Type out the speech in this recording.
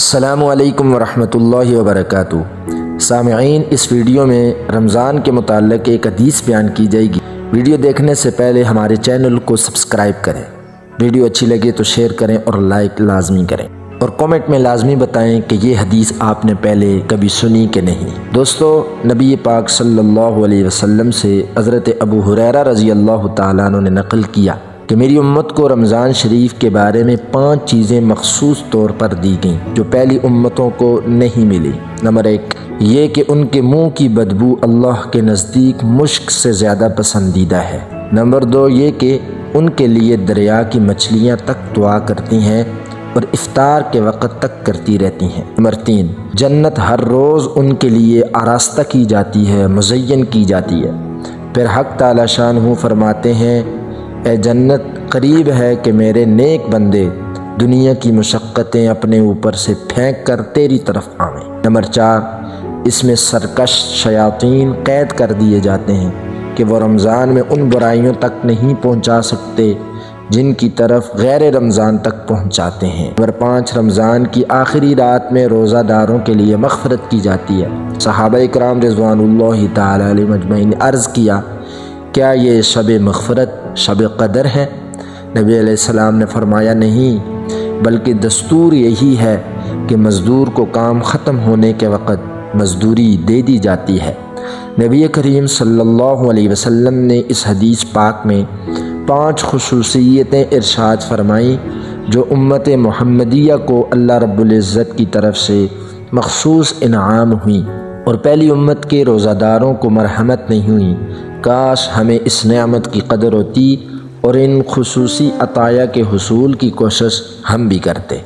السلام علیکم ورحمۃ اللہ وبرکاتہ۔ سامعین، اس ویڈیو میں رمضان کے متعلق ایک حدیث بیان کی جائے گی۔ ویڈیو دیکھنے سے پہلے ہمارے چینل کو سبسکرائب کریں، ویڈیو اچھی لگے تو شیئر کریں اور لائک لازمی کریں، اور کامنٹ میں لازمی بتائیں کہ یہ حدیث آپ نے پہلے کبھی سنی کہ نہیں۔ دوستو، نبی پاک صلی اللہ علیہ وسلم سے حضرت ابو ہریرہ رضی اللہ تعالیٰ عنہ نے نقل کیا کہ میری امت کو رمضان شریف کے بارے میں 5 چیزیں مخصوص طور پر دی گئیں جو پہلی امتوں کو نہیں ملی۔ نمبر 1، یہ کہ ان کے منہ کی بدبو اللہ کے نزدیک مشک سے زیادہ پسندیدہ ہے۔ نمبر 2، یہ کہ ان کے لیے دریا کی مچھلیاں تک دعا کرتی ہیں اور افطار کے وقت تک کرتی رہتی ہیں۔ نمبر 3، جنت ہر روز ان کے لیے آراستہ کی جاتی ہے، مزین کی جاتی ہے۔ پھر حق تعالی شانہ فرماتے ہیں، اے جنت، قریب ہے کہ میرے نیک بندے دنیا کی مشقتیں اپنے اوپر سے پھینک کر تیری طرف آویں۔ نمبر 4، اس میں سرکش شیاطین قید کر دیے جاتے ہیں کہ وہ رمضان میں ان برائیوں تک نہیں پہنچا سکتے جن کی طرف غیر رمضان تک پہنچاتے ہیں۔ نمبر 5، رمضان کی آخری رات میں روزہ داروں کے لیے مغفرت کی جاتی ہے۔ صحابہ اکرام رضوان اللہ تعالی علیہم اجمعین نے عرض کیا، کیا یہ شب مغفرت شب قدر ہے؟ نبی علیہ السلام نے فرمایا، نہیں، بلکہ دستور یہی ہے کہ مزدور کو کام ختم ہونے کے وقت مزدوری دے دی جاتی ہے۔ نبی کریم صلی اللہ علیہ وسلم نے اس حدیث پاک میں 5 خصوصیتیں ارشاد فرمائیں جو امت محمدیہ کو اللہ رب العزت کی طرف سے مخصوص انعام ہوئیں، اور پہلی امت کے روزہ داروں کو مرحمت نہیں ہوئی۔ کاش ہمیں اس نعمت کی قدر ہوتی اور ان خصوصی عطایا کے حصول کی کوشش ہم بھی کرتے۔